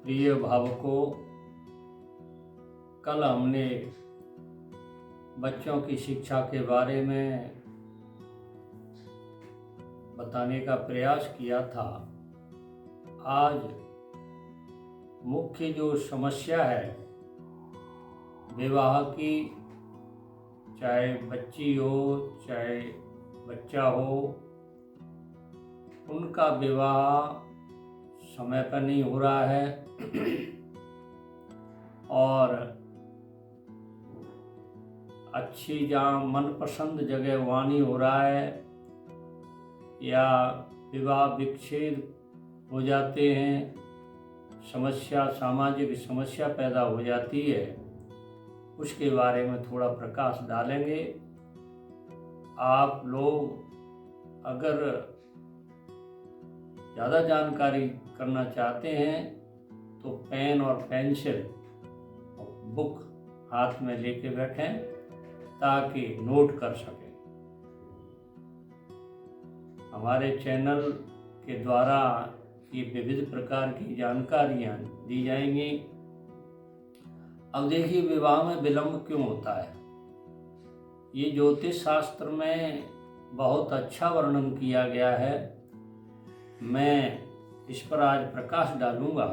प्रिय भावकों, कल हमने बच्चों की शिक्षा के बारे में बताने का प्रयास किया था। आज मुख्य जो समस्या है विवाह की, चाहे बच्ची हो चाहे बच्चा हो, उनका विवाह समय पर नहीं हो रहा है और अच्छी जहाँ मनपसंद जगह वहाँ नहीं हो रहा है, या विवाह विच्छेद हो जाते हैं, सामाजिक समस्या पैदा हो जाती है। उसके बारे में थोड़ा प्रकाश डालेंगे। आप लोग अगर ज़्यादा जानकारी करना चाहते हैं तो पेन और पेंसिल और बुक हाथ में लेके बैठें ताकि नोट कर सकें। हमारे चैनल के द्वारा ये विविध प्रकार की जानकारियाँ दी जाएंगी। अब देखिए, विवाह में विलम्ब क्यों होता है। ये ज्योतिष शास्त्र में बहुत अच्छा वर्णन किया गया है। मैं इस पर आज प्रकाश डालूंगा।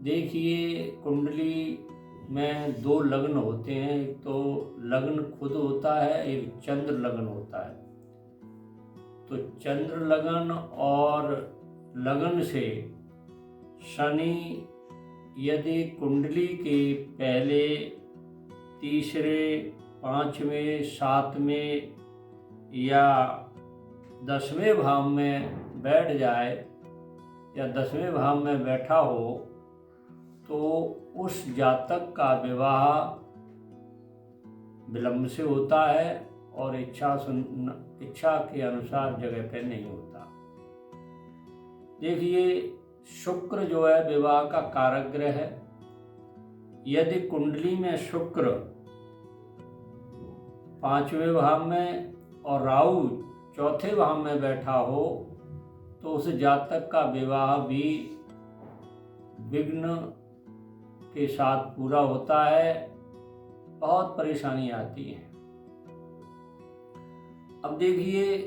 देखिए, कुंडली में दो लग्न होते हैं। एक तो लग्न खुद होता है, एक चंद्र लग्न होता है। तो चंद्र लगन और लगन से शनि यदि कुंडली के पहले, तीसरे, पांचवें, सातवें या 10वें भाव में बैठ जाए या 10वें भाव में बैठा हो तो उस जातक का विवाह विलंब से होता है और इच्छा के अनुसार जगह पे नहीं होता। देखिए, शुक्र जो है विवाह का कारक ग्रह है। यदि कुंडली में शुक्र 5वें भाव में और राहु 4थे भाव में बैठा हो तो उस जातक का विवाह भी विघ्न के साथ पूरा होता है। बहुत परेशानी आती है। अब देखिए,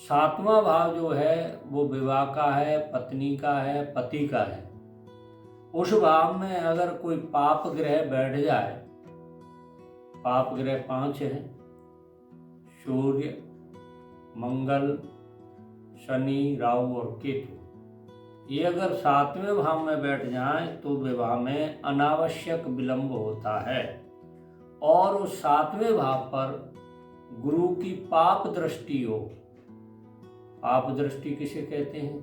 7वां भाव जो है वो विवाह का है, पत्नी का है, पति का है। उस भाव में अगर कोई पाप ग्रह बैठ जाए, पाप ग्रह 5 हैं, सूर्य, मंगल, शनि, राहु और केतु, ये अगर 7वें भाव में बैठ जाएं तो विवाह में अनावश्यक विलंब होता है। और उस 7वें भाव पर गुरु की पाप दृष्टि हो। पाप दृष्टि किसे कहते हैं?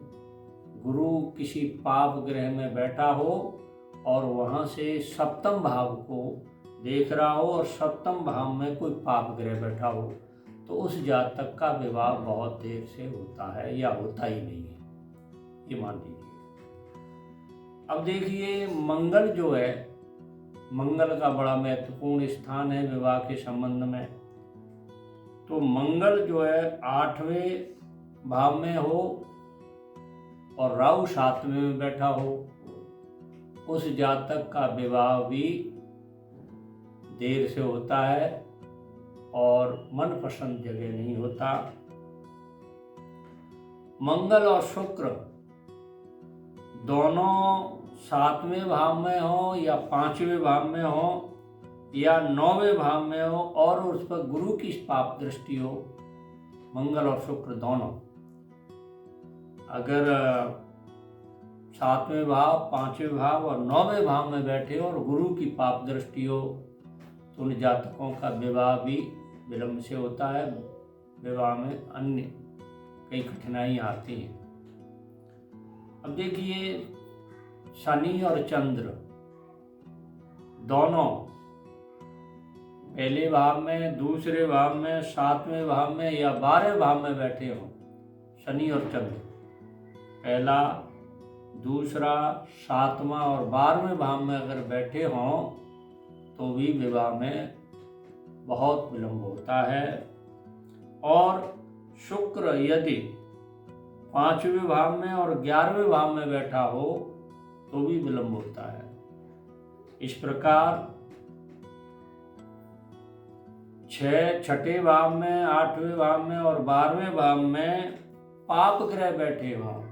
गुरु किसी पाप ग्रह में बैठा हो और वहां से 7वें भाव को देख रहा हो और 7वें भाव में कोई पाप ग्रह बैठा हो तो उस जातक का विवाह बहुत देर से होता है या होता ही नहीं है, ये मान लीजिए। अब देखिए, मंगल जो है, मंगल का बड़ा महत्वपूर्ण स्थान है विवाह के संबंध में। तो मंगल जो है 8वें भाव में हो और राहु 7वें में बैठा हो, उस जातक का विवाह भी देर से होता है और मनपसंद जगह नहीं होता। मंगल और शुक्र दोनों 7वें भाव में हो या 5वें भाव में हो या 9वें भाव में हो और उस पर गुरु की पाप दृष्टि हो, मंगल और शुक्र दोनों अगर 7वें भाव, 5वें भाव और 9वें भाव में बैठे और गुरु की पाप दृष्टि हो तो उन जातकों का विवाह भी विलंब से होता है। विवाह में अन्य कई कठिनाइयाँ आती हैं। अब देखिए, शनि और चंद्र दोनों पहले भाव में, दूसरे भाव में, 7वें भाव में या 12वें भाव में बैठे हों, शनि और चंद्र पहला, दूसरा, 7वां और 12वें भाव में अगर बैठे हों तो भी विवाह में बहुत विलंब होता है। और शुक्र यदि 5वें भाव में और 11वें भाव में बैठा हो तो भी विलंब होता है। इस प्रकार 6 छठे भाव में, 8वें भाव में और 12वें भाव में पाप ग्रह बैठे हों,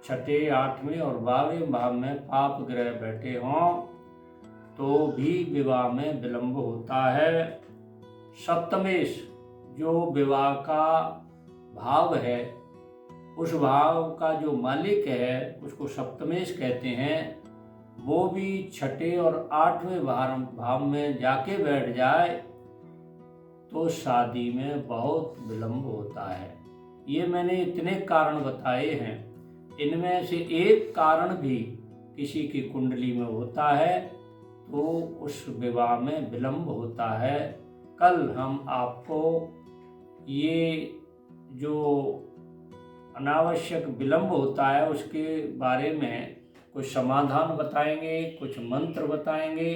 6ठे, 8वें और 12वें भाव में पाप ग्रह बैठे हों तो भी विवाह में विलंब होता है। सप्तमेश जो विवाह का भाव है, उस भाव का जो मालिक है उसको सप्तमेश कहते हैं। वो भी 6ठे और 8वें भाव में जाके बैठ जाए तो शादी में बहुत विलंब होता है। ये मैंने इतने कारण बताए हैं, इनमें से एक कारण भी किसी की कुंडली में होता है तो उस विवाह में विलंब होता है। कल हम आपको ये जो अनावश्यक विलंब होता है उसके बारे में कुछ समाधान बताएंगे, कुछ मंत्र बताएंगे